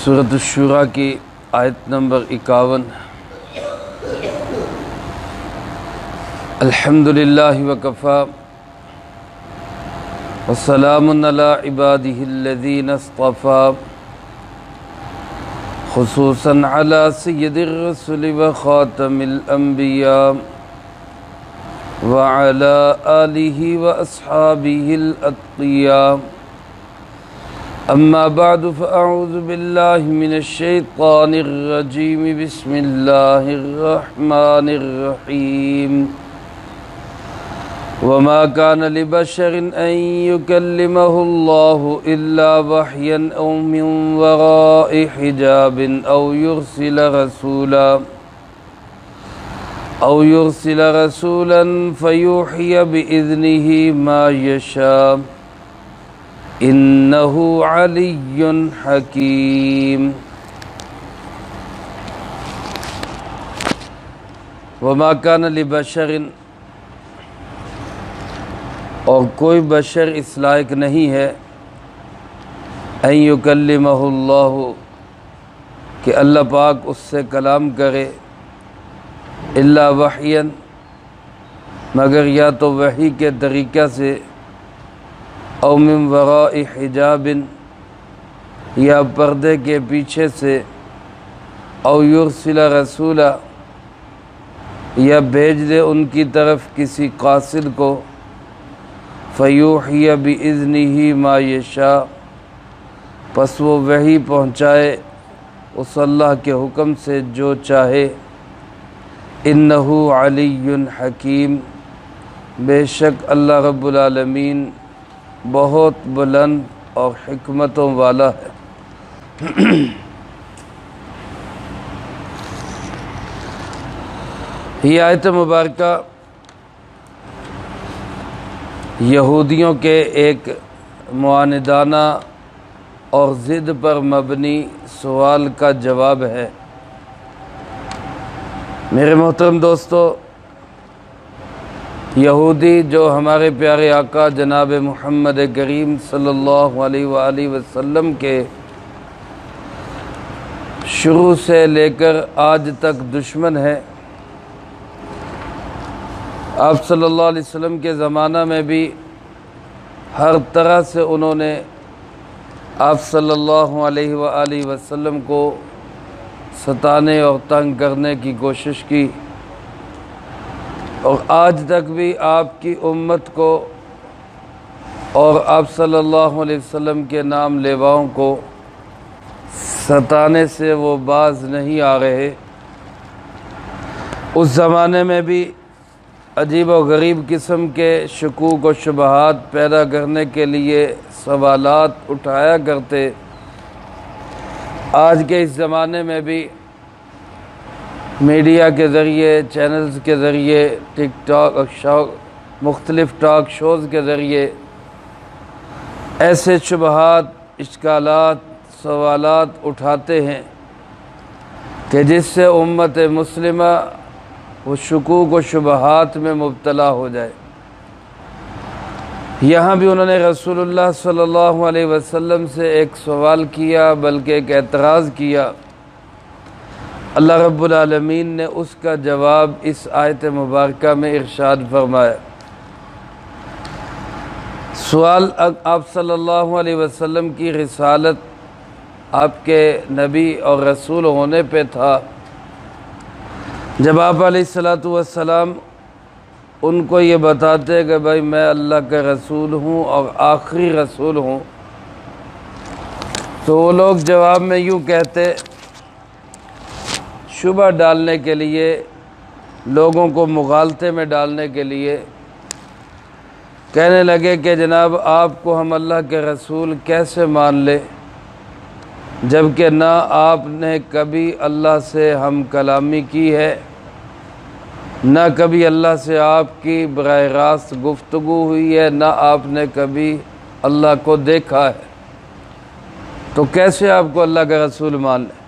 سورۃ الشورى کی آیت نمبر 51۔ الحمدللہ وکفی وسلام علی عبادہ الذین اصطفی، خصوصاً علی سید الرسل وخاتم الانبیاء وعلی آلہ واصحابہ الاتقیاء۔ اما بعد فاعوذ باللہ من الشیطان الرجیم، بسم اللہ الرحمن الرحیم۔ وما كان لبشر أن يكلمه الله إلا وحيا أو من وراء حجاب أو يرسل رسولا فيوحي بإذنه ما يشاء إنه علي حكيم۔ وما كان لبشر، اور کوئی بشر اس لائق نہیں ہے ان یکلمہ اللہ، کہ اللہ پاک اس سے کلام کرے، الا وحیا، مگر یا تو وحی کے طریقہ سے، او من وراء حجاب، یا پردے کے پیچھے سے، او یرسل رسولا، یا بھیج دے ان کی طرف کسی قاصد کو، فیوحی بإذنہ ما یشاء، پس وہ وحی پہنچائے اس اللہ کے حکم سے جو چاہے۔ انہ علی حکیم، بے شک اللہ رب العالمین بہت بلند اور حکمتوں والا ہے۔ یہ آیت مبارکہ یہودیوں کے ایک معاندانہ اور ضد پر مبنی سوال کا جواب ہے۔ میرے محترم دوستو، یہودی جو ہمارے پیارے آقا جناب محمد کریم صلی اللہ علیہ وآلہ وسلم کے شروع سے لے کر آج تک دشمن ہے، آپ صلی اللہ علیہ وسلم کے زمانہ میں بھی ہر طرح سے انہوں نے آپ صلی اللہ علیہ وآلہ وسلم کو ستانے اور تنگ کرنے کی کوشش کی، اور آج تک بھی آپ کی امت کو اور آپ صلی اللہ علیہ وسلم کے نام لیواؤں کو ستانے سے وہ باز نہیں آ رہے۔ اس زمانے میں بھی عجیب و غریب قسم کے شکوک و شبہات پیدا کرنے کے لیے سوالات اٹھایا کرتے۔ آج کے اس زمانے میں بھی میڈیا کے ذریعے، چینلز کے ذریعے، ٹک ٹاک اور مختلف ٹاک شوز کے ذریعے ایسے شبہات، اشکالات، سوالات اٹھاتے ہیں کہ جس سے امت مسلمہ وہ شکوک و شبہات میں مبتلا ہو جائے۔ یہاں بھی انہوں نے رسول اللہ صلی اللہ علیہ وسلم سے ایک سوال کیا، بلکہ ایک اعتراض کیا۔ اللہ رب العالمین نے اس کا جواب اس آیت مبارکہ میں ارشاد فرمایا۔ سوال آپ صلی اللہ علیہ وسلم کی رسالت، آپ کے نبی اور رسول ہونے پہ تھا۔ جب آپ علیہ السلام ان کو یہ بتاتے کہ بھائی میں اللہ کا رسول ہوں اور آخری رسول ہوں، تو وہ لوگ جواب میں یوں کہتے، شبہ ڈالنے کے لیے، لوگوں کو مغالطے میں ڈالنے کے لیے کہنے لگے کہ جناب آپ کو ہم اللہ کے رسول کیسے مان لیں، جبکہ نہ آپ نے کبھی اللہ سے ہم کلامی کی ہے، نہ کبھی اللہ سے آپ کی براہ راست گفتگو ہوئی ہے، نہ آپ نے کبھی اللہ کو دیکھا ہے، تو کیسے آپ کو اللہ کا رسول مان لیں؟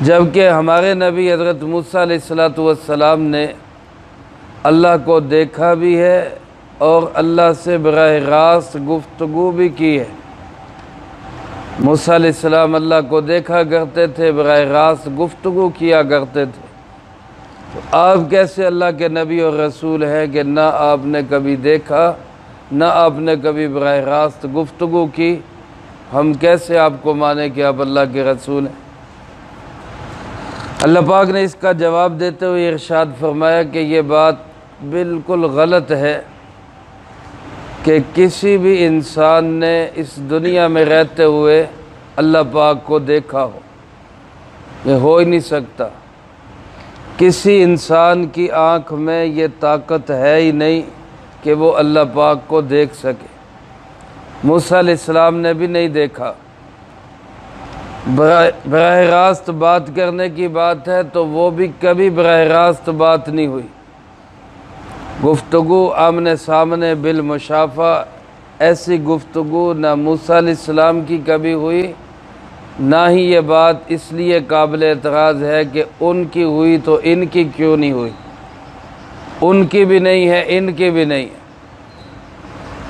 جبکہ ہمارے نبی حضرت موسیٰ علیہ السلام نے اللہ کو دیکھا بھی ہے اور اللہ سے براہ راست گفتگو بھی کی ہے۔ موسیٰ علیہ السلام اللہ کو دیکھا کرتے تھے، براہ راست گفتگو کیا کرتے تھے، تو آپ کیسے اللہ کے نبی اور رسول ہیں کہ نہ آپ نے کبھی دیکھا نہ آپ نے کبھی براہ راست گفتگو کی؟ ہم کیسے آپ کو مانیں کہ آپ اللہ کے رسول ہیں؟ اللہ پاک نے اس کا جواب دیتے ہوئے ارشاد فرمایا کہ یہ بات بالکل غلط ہے کہ کسی بھی انسان نے اس دنیا میں رہتے ہوئے اللہ پاک کو دیکھا ہو، یہ ہو ہی نہیں سکتا۔ کسی انسان کی آنکھ میں یہ طاقت ہے ہی نہیں کہ وہ اللہ پاک کو دیکھ سکے۔ موسیٰ علیہ السلام نے بھی نہیں دیکھا۔ براہ راست بات کرنے کی بات ہے تو وہ بھی کبھی براہ راست بات نہیں ہوئی۔ گفتگو آمنے سامنے بالمشافہ، ایسی گفتگو نہ موسیٰ علیہ السلام کی کبھی ہوئی، نہ ہی یہ بات اس لیے قابل اعتراض ہے کہ ان کی ہوئی تو ان کی کیوں نہیں ہوئی۔ ان کی بھی نہیں ہے، ان کی بھی نہیں ہے۔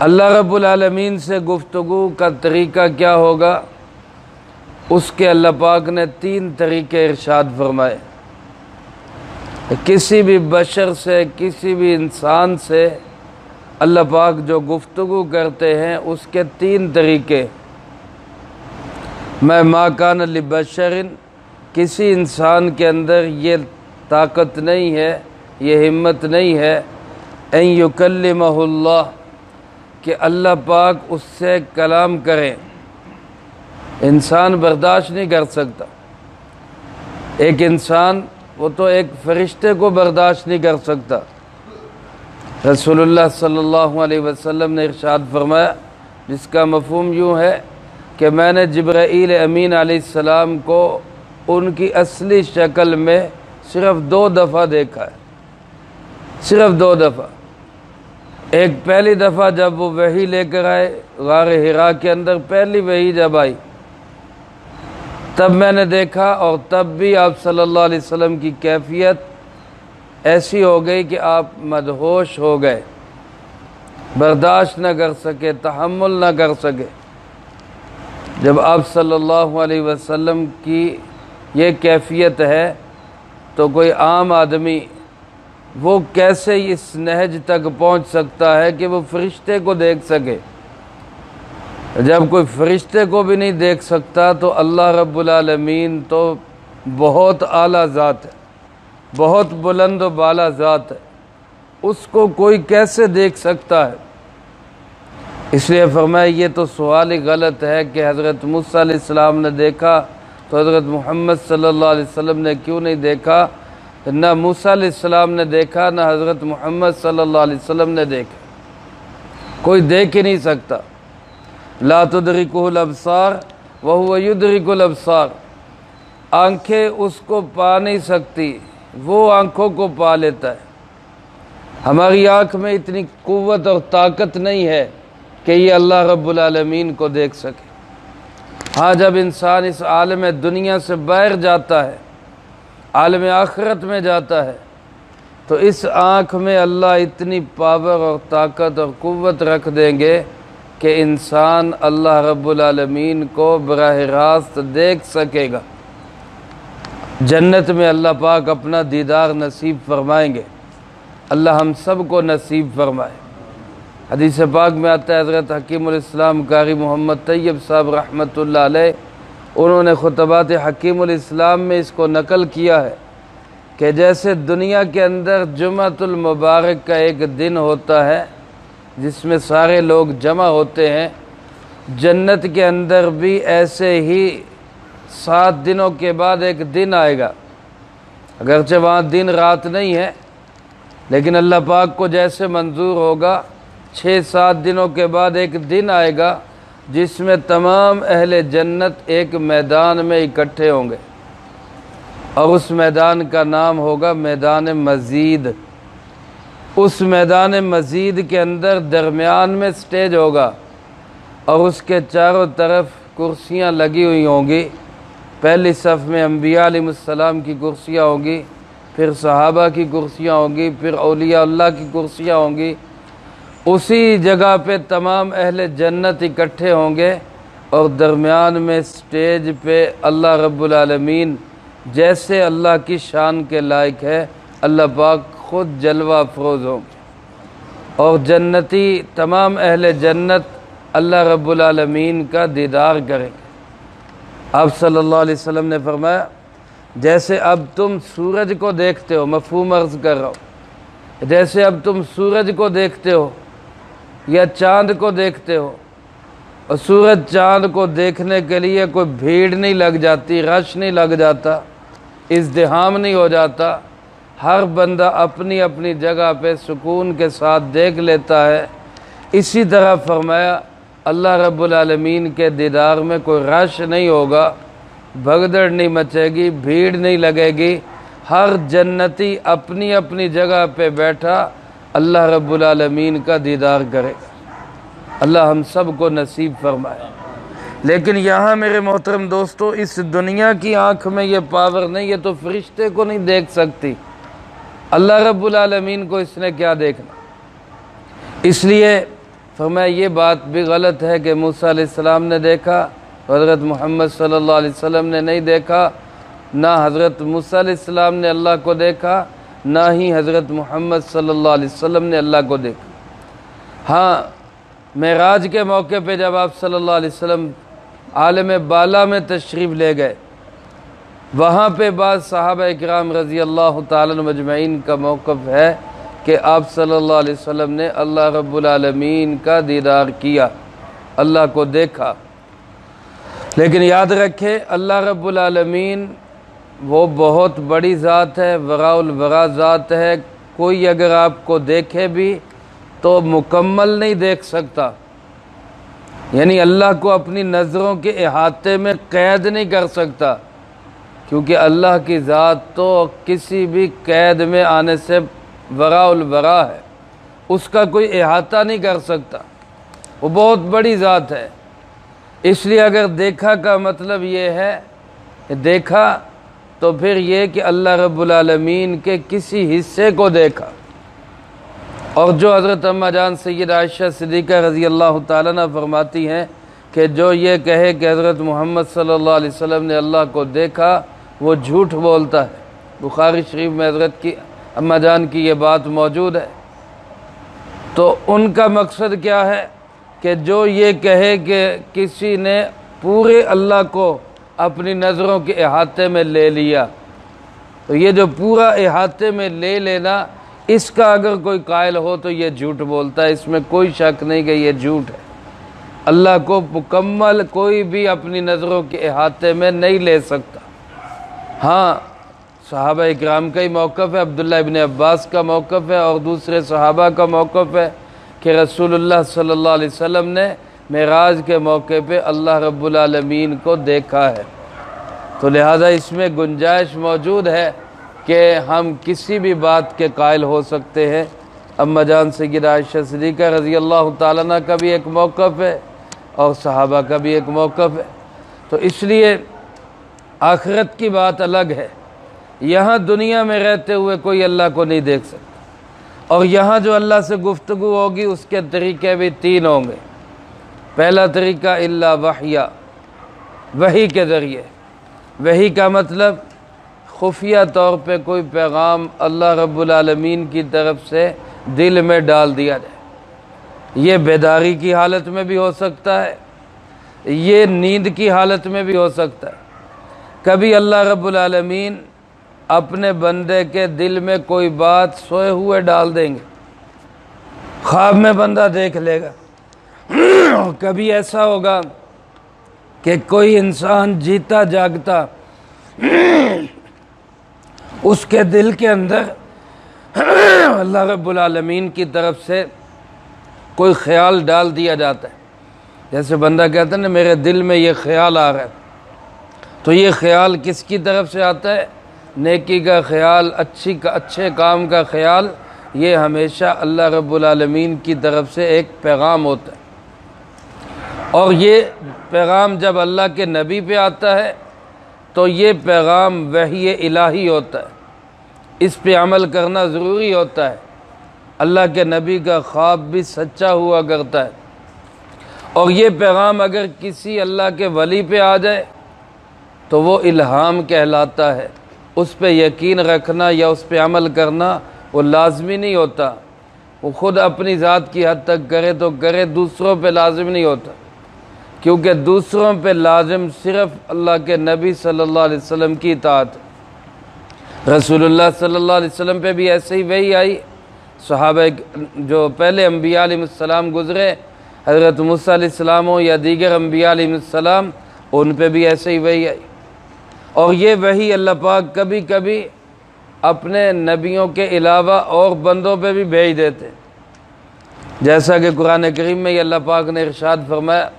اللہ رب العالمین سے گفتگو کا طریقہ کیا ہوگا؟ اس کے اللہ پاک نے 3 طریقے ارشاد فرمائے۔ کسی بھی بشر سے، کسی بھی انسان سے اللہ پاک جو گفتگو کرتے ہیں اس کے 3 طریقے۔ ما کان لبشر، کسی انسان کے اندر یہ طاقت نہیں ہے، یہ ہمت نہیں ہے، ان یکلمہ اللہ، کہ اللہ پاک اس سے کلام کریں۔ انسان برداشت نہیں کر سکتا۔ ایک انسان وہ تو ایک فرشتے کو برداشت نہیں کر سکتا۔ رسول اللہ صلی اللہ علیہ وسلم نے ارشاد فرمایا، جس کا مفہوم یوں ہے کہ میں نے جبرائیل امین علیہ السلام کو ان کی اصلی شکل میں صرف 2 دفعہ دیکھا ہے، صرف 2 دفعہ۔ ایک پہلی دفعہ جب وہ وحی لے کر آئے غار حرا کے اندر، پہلی وحی جب آئی تب میں نے دیکھا، اور تب بھی آپ صلی اللہ علیہ وسلم کی کیفیت ایسی ہو گئی کہ آپ مدہوش ہو گئے، برداشت نہ کر سکے، تحمل نہ کر سکے۔ جب آپ صلی اللہ علیہ وسلم کی یہ کیفیت ہے تو کوئی عام آدمی وہ کیسے اس نہج تک پہنچ سکتا ہے کہ وہ فرشتے کو دیکھ سکے؟ جب کوئی فرشتے کو بھی نہیں دیکھ سکتا تو اللہ رب العالمین تو بہت اعلیٰ ذات ہے، بہت بلند و بالا ذات ہے، اس کو کوئی کیسے دیکھ سکتا ہے؟ اس لیے فرمایا یہ تو سوال ہی غلط ہے کہ حضرت موسیٰ علیہ السلام نے دیکھا تو حضرت محمد صلی اللہ علیہ وسلم نے کیوں نہیں دیکھا؟ نہ موسیٰ علیہ السلام نے دیکھا، نہ حضرت محمد صلی اللہ علیہ وسلم نے دیکھا، کوئی دیکھ ہی نہیں سکتا۔ لا تدرکہ الابصار وہو یدرک الابصار، آنکھیں اس کو پا نہیں سکتی، وہ آنکھوں کو پا لیتا ہے۔ ہماری آنکھ میں اتنی قوت اور طاقت نہیں ہے کہ یہ اللہ رب العالمین کو دیکھ سکے۔ ہاں جب انسان اس عالم دنیا سے باہر جاتا ہے، عالم آخرت میں جاتا ہے، تو اس آنکھ میں اللہ اتنی پاور اور طاقت اور قوت رکھ دیں گے کہ انسان اللہ رب العالمین کو براہ راست دیکھ سکے گا۔ جنت میں اللہ پاک اپنا دیدار نصیب فرمائیں گے، اللہ ہم سب کو نصیب فرمائے۔ حدیث پاک میں آتا ہے، حضرت حکیم الاسلام قاری محمد طیب صاحب رحمۃ اللہ علیہ، انہوں نے خطبات حکیم الاسلام میں اس کو نقل کیا ہے کہ جیسے دنیا کے اندر جمعۃ المبارک کا ایک دن ہوتا ہے جس میں سارے لوگ جمع ہوتے ہیں، جنت کے اندر بھی ایسے ہی 7 دنوں کے بعد ایک دن آئے گا۔ اگرچہ وہاں دن رات نہیں ہے، لیکن اللہ پاک کو جیسے منظور ہوگا، 6-7 دنوں کے بعد ایک دن آئے گا جس میں تمام اہل جنت ایک میدان میں اکٹھے ہوں گے، اور اس میدان کا نام ہوگا میدان مزید۔ اس میدان مزید کے اندر درمیان میں سٹیج ہوگا، اور اس کے چاروں طرف کرسیاں لگی ہوئی ہوں گی۔ پہلی صف میں انبیاء علیہ السلام کی کرسیاں ہوں گی، پھر صحابہ کی کرسیاں ہوں گی، پھر اولیاء اللہ کی کرسیاں ہوں گی۔ اسی جگہ پہ تمام اہل جنت اکٹھے ہوں گے، اور درمیان میں سٹیج پہ اللہ رب العالمین جیسے اللہ کی شان کے لائق ہے اللہ پاک خود جلوہ افروز ہوں گے، اور جنتی تمام اہل جنت اللہ رب العالمین کا دیدار کریں گے۔ آپ صلی اللہ علیہ وسلم نے فرمایا جیسے اب تم سورج کو دیکھتے ہو، مفہوم عرض کر رہا ہوں، جیسے اب تم سورج کو دیکھتے ہو یا چاند کو دیکھتے ہو، اور سورج چاند کو دیکھنے کے لیے کوئی بھیڑ نہیں لگ جاتی، رش نہیں لگ جاتا، ازدحام نہیں ہو جاتا، ہر بندہ اپنی اپنی جگہ پہ سکون کے ساتھ دیکھ لیتا ہے، اسی طرح فرمایا اللہ رب العالمین کے دیدار میں کوئی رش نہیں ہوگا، بھگدڑ نہیں مچے گی، بھیڑ نہیں لگے گی، ہر جنتی اپنی اپنی جگہ پہ بیٹھا اللہ رب العالمین کا دیدار کرے گا۔ اللہ ہم سب کو نصیب فرمائے۔ لیکن یہاں میرے محترم دوستو اس دنیا کی آنکھ میں یہ پاور نہیں، یہ تو فرشتے کو نہیں دیکھ سکتی، اللہ رب العالمین کو اس نے کیا دیکھنا۔ اس لیے فرمایا یہ بات بھی غلط ہے کہ موسیٰ علیہ السلام نے دیکھا، حضرت محمد صلی اللہ علیہ وسلم نے نہیں دیکھا، نہ حضرت موسیٰ علیہ السلام نے اللہ کو دیکھا، نہ ہی حضرت محمد صلی اللہ علیہ وسلم نے اللہ کو دیکھا۔ ہاں معراج کے موقع پہ جب آپ صلی اللہ علیہ وسلم عالم بالا میں تشریف لے گئے، وہاں پہ بعض صحابہ اکرام رضی اللہ تعالیٰ عنہ مجمعین کا موقف ہے کہ آپ صلی اللہ علیہ وسلم نے اللہ رب العالمین کا دیدار کیا، اللہ کو دیکھا۔ لیکن یاد رکھے اللہ رب العالمین وہ بہت بڑی ذات ہے، وراء الورا ذات ہے، کوئی اگر آپ کو دیکھے بھی تو مکمل نہیں دیکھ سکتا، یعنی اللہ کو اپنی نظروں کے احاطے میں قید نہیں کر سکتا، کیونکہ اللہ کی ذات تو کسی بھی قید میں آنے سے وراء الورا ہے، اس کا کوئی احاطہ نہیں کر سکتا، وہ بہت بڑی ذات ہے۔ اس لیے اگر دیکھا کا مطلب یہ ہے کہ دیکھا تو پھر یہ کہ اللہ رب العالمین کے کسی حصے کو دیکھا۔ اور جو حضرت اماں جان سید عائشہ صدیقہ رضی اللہ تعالیٰ عنہ فرماتی ہیں کہ جو یہ کہے کہ حضرت محمد صلی اللہ علیہ وسلم نے اللہ کو دیکھا وہ جھوٹ بولتا ہے۔ بخاری شریف میں حضرت کی اماں جان کی یہ بات موجود ہے۔ تو ان کا مقصد کیا ہے کہ جو یہ کہے کہ کسی نے پورے اللہ کو اپنی نظروں کے احاطے میں لے لیا، تو یہ جو پورا احاطے میں لے لینا اس کا اگر کوئی قائل ہو تو یہ جھوٹ بولتا ہے، اس میں کوئی شک نہیں کہ یہ جھوٹ ہے۔ اللہ کو مکمل کوئی بھی اپنی نظروں کے احاطے میں نہیں لے سکتا۔ ہاں صحابہ اکرام کا ہی موقف ہے، عبداللہ ابن عباس کا موقف ہے اور دوسرے صحابہ کا موقف ہے کہ رسول اللہ صلی اللہ علیہ وسلم نے معراج کے موقع پہ اللہ رب العالمین کو دیکھا ہے۔ تو لہذا اس میں گنجائش موجود ہے کہ ہم کسی بھی بات کے قائل ہو سکتے ہیں۔ اماں جان سیدہ عائشہ صدیقہ رضی اللہ تعالیٰ عنہ کا بھی ایک موقف ہے اور صحابہ کا بھی ایک موقف ہے۔ تو اس لیے آخرت کی بات الگ ہے، یہاں دنیا میں رہتے ہوئے کوئی اللہ کو نہیں دیکھ سکتا، اور یہاں جو اللہ سے گفتگو ہوگی اس کے طریقے بھی تین ہوں گے۔ پہلا طریقہ الا وحیا، وحی کے ذریعے۔ وحی کا مطلب خفیہ طور پہ کوئی پیغام اللہ رب العالمین کی طرف سے دل میں ڈال دیا جائے۔ یہ بیداری کی حالت میں بھی ہو سکتا ہے، یہ نیند کی حالت میں بھی ہو سکتا ہے۔ کبھی اللہ رب العالمین اپنے بندے کے دل میں کوئی بات سوئے ہوئے ڈال دیں گے، خواب میں بندہ دیکھ لے گا۔ کبھی ایسا ہوگا کہ کوئی انسان جیتا جاگتا اس کے دل کے اندر اللہ رب العالمین کی طرف سے کوئی خیال ڈال دیا جاتا ہے۔ جیسے بندہ کہتا ہے نا میرے دل میں یہ خیال آ رہا ہے، تو یہ خیال کس کی طرف سے آتا ہے؟ نیکی کا خیال، اچھے کام کا خیال، یہ ہمیشہ اللہ رب العالمین کی طرف سے ایک پیغام ہوتا ہے۔ اور یہ پیغام جب اللہ کے نبی پہ آتا ہے تو یہ پیغام وحی الہی ہوتا ہے، اس پہ عمل کرنا ضروری ہوتا ہے۔ اللہ کے نبی کا خواب بھی سچا ہوا کرتا ہے، اور یہ پیغام اگر کسی اللہ کے ولی پہ آ جائے تو وہ الہام کہلاتا ہے، اس پہ یقین رکھنا یا اس پہ عمل کرنا وہ لازمی نہیں ہوتا، وہ خود اپنی ذات کی حد تک کرے تو کرے، دوسروں پہ لازم نہیں ہوتا، کیونکہ دوسروں پہ لازم صرف اللہ کے نبی صلی اللہ علیہ وسلم کی اطاعت ہے۔ رسول اللہ صلی اللہ علیہ وسلم پہ بھی ایسے ہی وحی آئی، صحابہ جو پہلے انبیاء علیہ السلام گزرے، حضرت موسیٰ علیہ السلام ہو یا دیگر انبیاء علیہ السلام، ان پہ بھی ایسے ہی وحی آئی۔ اور یہ وحی اللہ پاک کبھی کبھی اپنے نبیوں کے علاوہ اور بندوں پہ بھی بھیج دیتے، جیسا کہ قرآن کریم میں اللہ پاک نے ارشاد فرمایا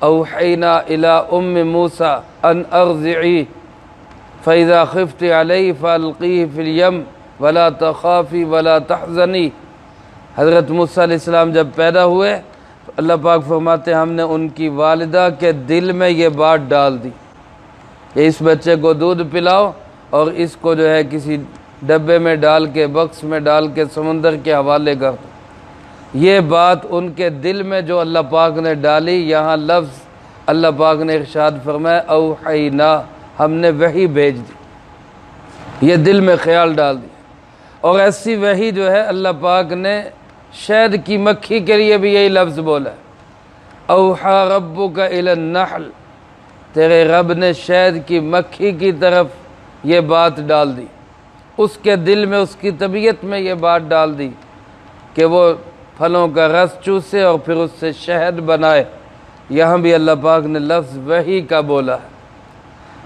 اوحینا الی ام موسیٰ ان ارضعی فاذا خفت علیہ فالقیہ فی الیم ولا تخافی ولا تحزنی۔ حضرت موسیٰ علیہ السلام جب پیدا ہوئے تو اللہ پاک فرماتے ہم نے ان کی والدہ کے دل میں یہ بات ڈال دی کہ اس بچے کو دودھ پلاؤ اور اس کو جو ہے کسی ڈبے میں ڈال کے، بکس میں ڈال کے سمندر کے حوالے کر دو۔ یہ بات ان کے دل میں جو اللہ پاک نے ڈالی، یہاں لفظ اللہ پاک نے ارشاد فرمایا اوحینا، ہم نے وحی بھیج دی، یہ دل میں خیال ڈال دیا۔ اور ایسی وحی جو ہے اللہ پاک نے شہد کی مکھی کے لیے بھی یہی لفظ بولا ہے اوحا ربک الی النحل، تیرے رب نے شہد کی مکھی کی طرف یہ بات ڈال دی، اس کے دل میں، اس کی طبیعت میں یہ بات ڈال دی کہ وہ پھلوں کا رس چوسے اور پھر اس سے شہد بنائے۔ یہاں بھی اللہ پاک نے لفظ وحی کا بولا ہے۔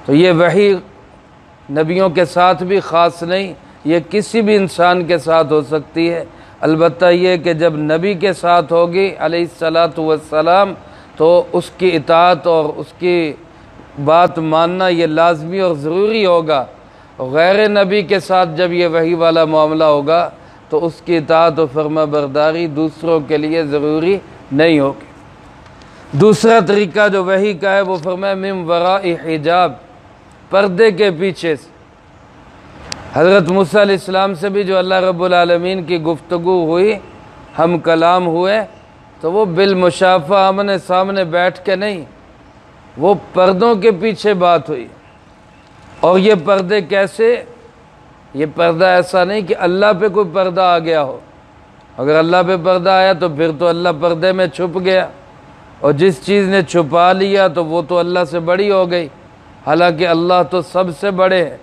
تو یہ وحی نبیوں کے ساتھ بھی خاص نہیں، یہ کسی بھی انسان کے ساتھ ہو سکتی ہے، البتہ یہ کہ جب نبی کے ساتھ ہوگی علیہ الصلاۃ والسلام تو اس کی اطاعت اور اس کی بات ماننا یہ لازمی اور ضروری ہوگا۔ غیر نبی کے ساتھ جب یہ وحی والا معاملہ ہوگا تو اس کی اطاعت و فرما برداری دوسروں کے لیے ضروری نہیں ہوگی۔ دوسرا طریقہ جو وحی کا ہے وہ فرمایا من وراء حجاب، پردے کے پیچھے سے۔ حضرت موسیٰ علیہ السلام سے بھی جو اللہ رب العالمین کی گفتگو ہوئی، ہم کلام ہوئے، تو وہ بالمشافہ آمنے سامنے بیٹھ کے نہیں، وہ پردوں کے پیچھے بات ہوئی۔ اور یہ پردے کیسے؟ یہ پردہ ایسا نہیں کہ اللہ پہ کوئی پردہ آ گیا ہو، اگر اللہ پہ پردہ آیا تو پھر تو اللہ پردے میں چھپ گیا، اور جس چیز نے چھپا لیا تو وہ تو اللہ سے بڑی ہو گئی، حالانکہ اللہ تو سب سے بڑے ہیں۔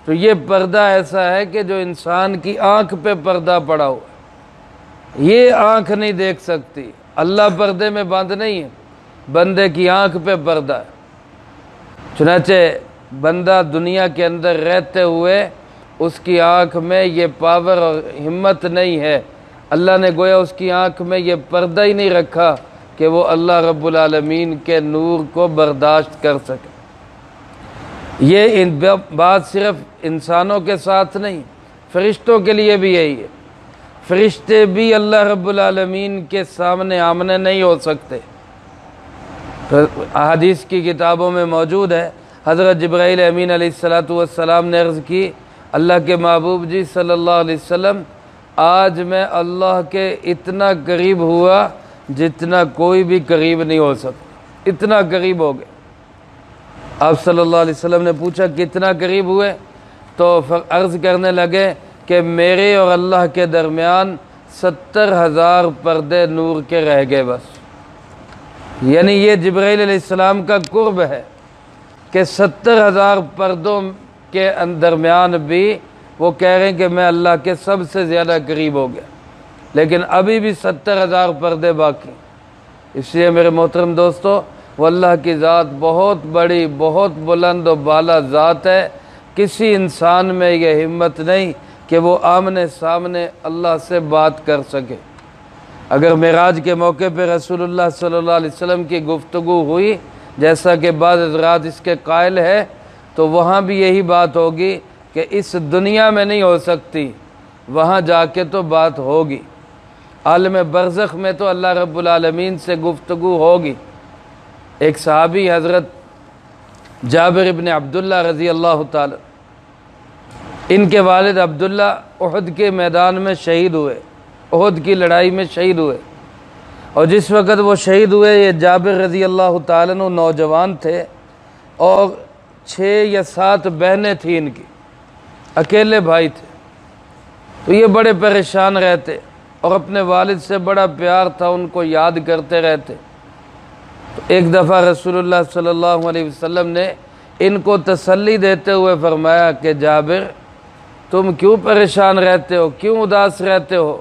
تو یہ پردہ ایسا ہے کہ جو انسان کی آنکھ پہ پردہ پڑا ہوا ہے، یہ آنکھ نہیں دیکھ سکتی، اللہ پردے میں بند نہیں ہے، بندے کی آنکھ پہ پردہ ہے۔ چنانچہ بندہ دنیا کے اندر رہتے ہوئے اس کی آنکھ میں یہ پاور اور ہمت نہیں ہے، اللہ نے گویا اس کی آنکھ میں یہ پردہ ہی نہیں رکھا کہ وہ اللہ رب العالمین کے نور کو برداشت کر سکے۔ یہ بات صرف انسانوں کے ساتھ نہیں، فرشتوں کے لیے بھی یہی ہے۔ فرشتے بھی اللہ رب العالمین کے سامنے آمنے نہیں ہو سکتے۔ احادیث کی کتابوں میں موجود ہے، حضرت جبرائیل امین علیہ السلام نے عرض کی اللہ کے محبوب جی صلی اللہ علیہ وسلم، آج میں اللہ کے اتنا قریب ہوا جتنا کوئی بھی قریب نہیں ہو سکتا، اتنا قریب ہو گئے۔ آپ صلی اللہ علیہ وسلم نے پوچھا کتنا قریب ہوئے؟ تو عرض کرنے لگے کہ میرے اور اللہ کے درمیان 70,000 پردے نور کے رہ گئے بس۔ یعنی یہ جبرائیل علیہ السلام کا قرب ہے کہ 70,000 پردوں کے درمیان بھی وہ کہہ رہے ہیں کہ میں اللہ کے سب سے زیادہ قریب ہو گیا، لیکن ابھی بھی 70,000 پردے باقی۔ اس لیے میرے محترم دوستو، وہ اللہ کی ذات بہت بڑی، بہت بلند و بالا ذات ہے، کسی انسان میں یہ ہمت نہیں کہ وہ آمنے سامنے اللہ سے بات کر سکے۔ اگر معراج کے موقع پہ رسول اللہ صلی اللہ علیہ وسلم کی گفتگو ہوئی، جیسا کہ بعض حضرات اس کے قائل ہے، تو وہاں بھی یہی بات ہوگی کہ اس دنیا میں نہیں ہو سکتی، وہاں جا کے تو بات ہوگی، عالم برزخ میں تو اللہ رب العالمین سے گفتگو ہوگی۔ ایک صحابی حضرت جابر ابن عبداللہ رضی اللہ تعالی، ان کے والد عبداللہ احد کے میدان میں شہید ہوئے، احد کی لڑائی میں شہید ہوئے، اور جس وقت وہ شہید ہوئے یہ جابر رضی اللہ تعالیٰ عنہ نوجوان تھے اور 6 یا 7 بہنیں تھیں ان کی، اکیلے بھائی تھے، تو یہ بڑے پریشان رہتے اور اپنے والد سے بڑا پیار تھا، ان کو یاد کرتے رہتے۔ تو ایک دفعہ رسول اللہ صلی اللہ علیہ وسلم نے ان کو تسلی دیتے ہوئے فرمایا کہ جابر تم کیوں پریشان رہتے ہو، کیوں اداس رہتے ہو؟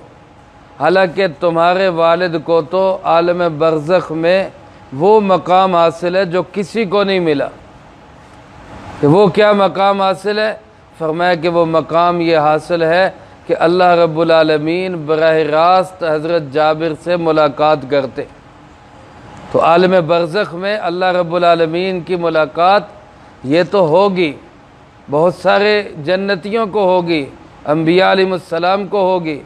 حالانکہ تمہارے والد کو تو عالم برزخ میں وہ مقام حاصل ہے جو کسی کو نہیں ملا۔ کہ وہ کیا مقام حاصل ہے؟ فرمایا کہ وہ مقام یہ حاصل ہے کہ اللہ رب العالمین براہ راست حضرت جابر سے ملاقات کرتے۔ تو عالم برزخ میں اللہ رب العالمین کی ملاقات یہ تو ہوگی، بہت سارے جنتیوں کو ہوگی، انبیاء علیہ السلام کو ہوگی،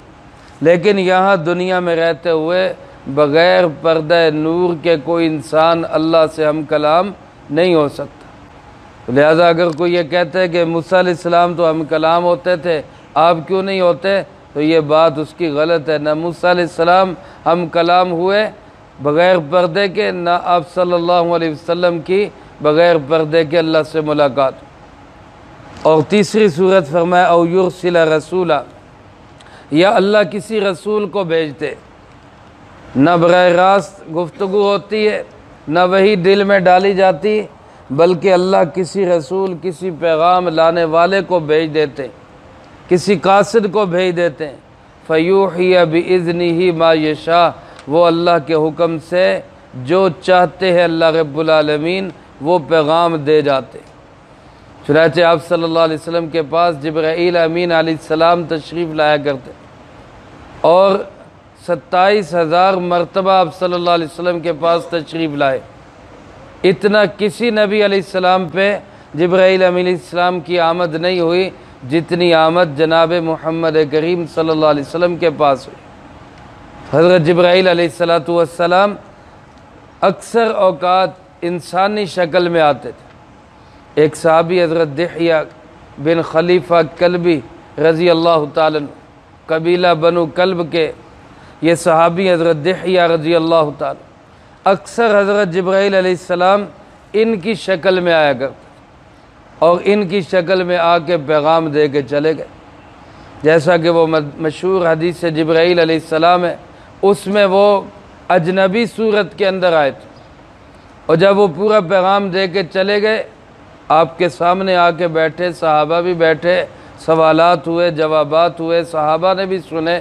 لیکن یہاں دنیا میں رہتے ہوئے بغیر پردہ نور کے کوئی انسان اللہ سے ہم کلام نہیں ہو سکتا۔ لہذا اگر کوئی یہ کہتا ہے کہ موسیٰ علیہ السلام تو ہم کلام ہوتے تھے، آپ کیوں نہیں ہوتے، تو یہ بات اس کی غلط ہے۔ نہ موسیٰ علیہ السلام ہم کلام ہوئے بغیر پردے کے، نہ آپ صلی اللہ علیہ وسلم کی بغیر پردے کے اللہ سے ملاقات۔ اور تیسری صورت فرمایا او یرسل رسولا، یا اللہ کسی رسول کو بھیجتے، نہ براہ راست گفتگو ہوتی ہے، نہ وہی دل میں ڈالی جاتی، بلکہ اللہ کسی رسول، کسی پیغام لانے والے کو بھیج دیتے، کسی قاصد کو بھیج دیتے ہیں۔ فیوحی بإذنہ ما یشاء، وہ اللہ کے حکم سے جو چاہتے ہیں اللہ رب العالمین وہ پیغام دے جاتے۔ چنانچہ آپ صلی اللہ علیہ وسلم کے پاس جبرائیل امین علیہ السلام تشریف لایا کرتے اور 27,000 مرتبہ آپ صلی اللہ علیہ وسلم کے پاس تشریف لائے۔ اتنا کسی نبی علیہ السلام پہ جبرائیل امین علیہ السلام کی آمد نہیں ہوئی جتنی آمد جناب محمد کریم صلی اللہ علیہ وسلم کے پاس ہوئی۔ حضرت جبرائیل علیہ السلام اکثر اوقات انسانی شکل میں آتے تھے۔ ایک صحابی حضرت دحیہ بن خلیفہ کلبی رضی اللہ تعالیٰ عنہ، قبیلہ بنو کلب کے یہ صحابی حضرت دحیہ رضی اللہ تعالیٰ، اکثر حضرت جبرائیل علیہ السلام ان کی شکل میں آیا کرتے اور ان کی شکل میں آ کے پیغام دے کے چلے گئے۔ جیسا کہ وہ مشہور حدیث جبرائیل علیہ السلام ہے، اس میں وہ اجنبی صورت کے اندر آئے تھے، اور جب وہ پورا پیغام دے کے چلے گئے آپ کے سامنے آ کے بیٹھے، صحابہ بھی بیٹھے، سوالات ہوئے، جوابات ہوئے، صحابہ نے بھی سنے۔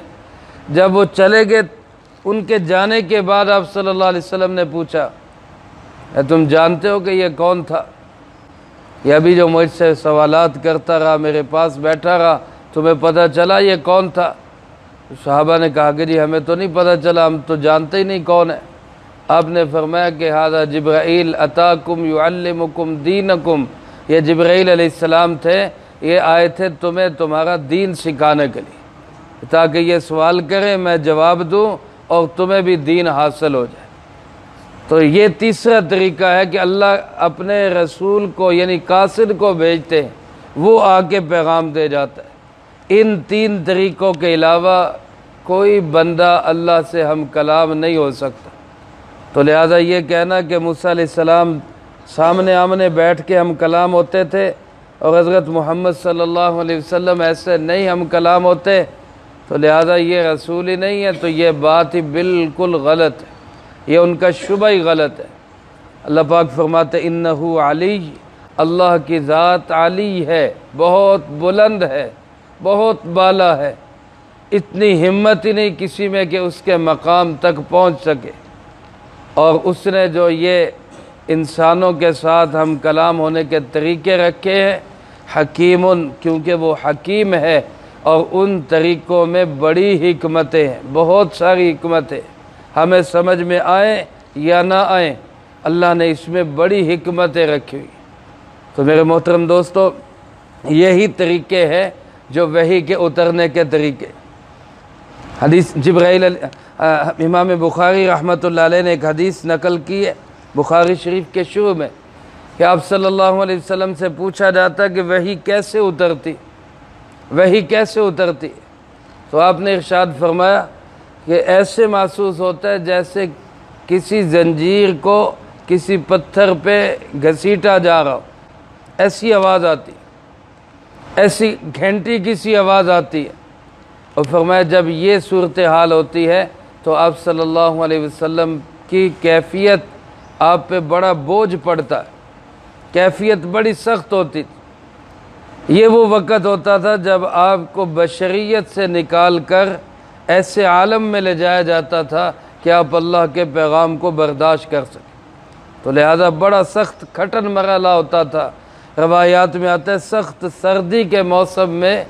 جب وہ چلے گئے ان کے جانے کے بعد آپ صلی اللہ علیہ وسلم نے پوچھا تم جانتے ہو کہ یہ کون تھا؟ یہ ابھی جو مجھ سے سوالات کرتا رہا، میرے پاس بیٹھا رہا، تمہیں پتہ چلا یہ کون تھا؟ صحابہ نے کہا کہ جی ہمیں تو نہیں پتہ چلا، ہم تو جانتے ہی نہیں کون ہے۔ آپ نے فرمایا کہ ھذا جبرائیل اتاکم یعلمکم دینکم، یہ جبرائیل علیہ السلام تھے، یہ آئے تھے تمہیں تمہارا دین سکھانے کے لیے، تاکہ یہ سوال کریں میں جواب دوں اور تمہیں بھی دین حاصل ہو جائے۔ تو یہ تیسرا طریقہ ہے کہ اللہ اپنے رسول کو یعنی قاصد کو بھیجتے ہیں، وہ آ کے پیغام دے جاتا ہے۔ ان 3 طریقوں کے علاوہ کوئی بندہ اللہ سے ہم کلام نہیں ہو سکتا۔ تو لہذا یہ کہنا کہ موسیٰ علیہ السلام سامنے آمنے بیٹھ کے ہم کلام ہوتے تھے اور حضرت محمد صلی اللہ علیہ وسلم ایسے نہیں ہم کلام ہوتے، تو لہذا یہ رسول ہی نہیں ہے، تو یہ بات ہی بالکل غلط ہے، یہ ان کا شبہ ہی غلط ہے۔ اللہ پاک فرماتے انہو علی، اللہ کی ذات علی ہے، بہت بلند ہے، بہت بالا ہے، اتنی ہمت ہی نہیں کسی میں کہ اس کے مقام تک پہنچ سکے۔ اور اس نے جو یہ انسانوں کے ساتھ ہم کلام ہونے کے طریقے رکھے ہیں، حکیم، کیونکہ وہ حکیم ہے اور ان طریقوں میں بڑی حکمتیں ہیں، بہت ساری حکمتیں، ہمیں سمجھ میں آئیں یا نہ آئیں، اللہ نے اس میں بڑی حکمتیں رکھی ہوئی۔ تو میرے محترم دوستو، یہی طریقے ہیں جو وحی کے اترنے کے طریقے۔ حدیث جبرائیل امام بخاری رحمۃ اللہ علیہ نے ایک حدیث نقل کی ہے بخاری شریف کے شروع میں کہ آپ صلی اللہ علیہ وسلم سے پوچھا جاتا کہ وحی کیسے اترتی، وحی کیسے اترتی؟ تو آپ نے ارشاد فرمایا کہ ایسے محسوس ہوتا ہے جیسے کسی زنجیر کو کسی پتھر پہ گھسیٹا جا رہا ہو، ایسی آواز آتی، ایسی گھنٹی کسی آواز آتی ہے۔ اور فرمایا جب یہ صورتحال ہوتی ہے تو آپ صلی اللہ علیہ وسلم کی کیفیت آپ پہ بڑا بوجھ پڑتا ہے، کیفیت بڑی سخت ہوتی تھی۔ یہ وہ وقت ہوتا تھا جب آپ کو بشریت سے نکال کر ایسے عالم میں لے جایا جاتا تھا کہ آپ اللہ کے پیغام کو برداشت کر سکیں، تو لہذا بڑا سخت کھٹن مرحلہ ہوتا تھا۔ روایات میں آتا ہے سخت سردی کے موسم میں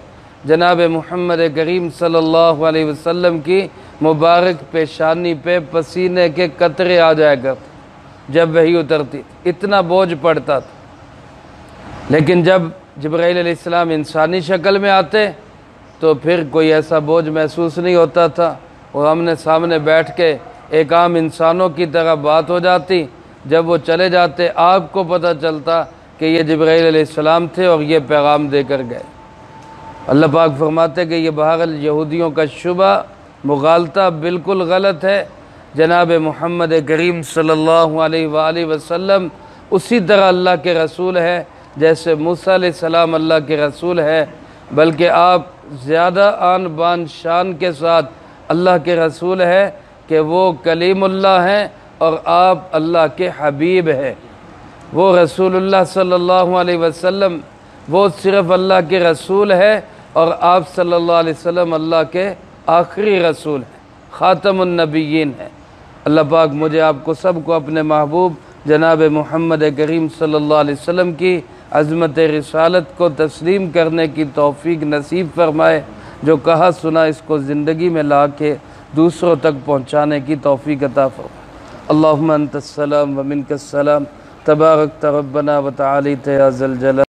جناب محمد کریم صلی اللہ علیہ وسلم کی مبارک پیشانی پہ پسینے کے قطرے آ جایا کرتے جب وحی اترتی، اتنا بوجھ پڑتا تھا۔ لیکن جب جبرائیل علیہ السلام انسانی شکل میں آتے تو پھر کوئی ایسا بوجھ محسوس نہیں ہوتا تھا، اور ہم نے سامنے بیٹھ کے ایک عام انسانوں کی طرح بات ہو جاتی۔ جب وہ چلے جاتے آپ کو پتہ چلتا کہ یہ جبرائیل علیہ السلام تھے اور یہ پیغام دے کر گئے۔ اللہ پاک فرماتے کہ یہ بہرحال یہودیوں کا شبہ مغالطہ بالکل غلط ہے۔ جناب محمد کریم صلی اللہ علیہ وآلہ وسلم اسی طرح اللہ کے رسول ہے جیسے موسیٰ علیہ السلام اللہ کے رسول ہے، بلکہ آپ زیادہ آن بان شان کے ساتھ اللہ کے رسول ہے کہ وہ کلیم اللہ ہیں اور آپ اللہ کے حبیب ہیں۔ وہ رسول اللہ صلی اللہ علیہ وسلم وہ صرف اللہ کے رسول ہے اور آپ صلی اللہ علیہ وسلم اللہ کے آخری رسول ہیں، خاتم النبیین ہیں۔ اللہ پاک مجھے آپ کو سب کو اپنے محبوب جناب محمد کریم صلی اللہ علیہ وسلم کی عظمت رسالت کو تسلیم کرنے کی توفیق نصیب فرمائے، جو کہا سنا اس کو زندگی میں لا کے دوسروں تک پہنچانے کی توفیق عطا فرمائے۔ اللہم انت السلام و منک السلام، تبارک ربنا و تعالیت یا ذا الجلال۔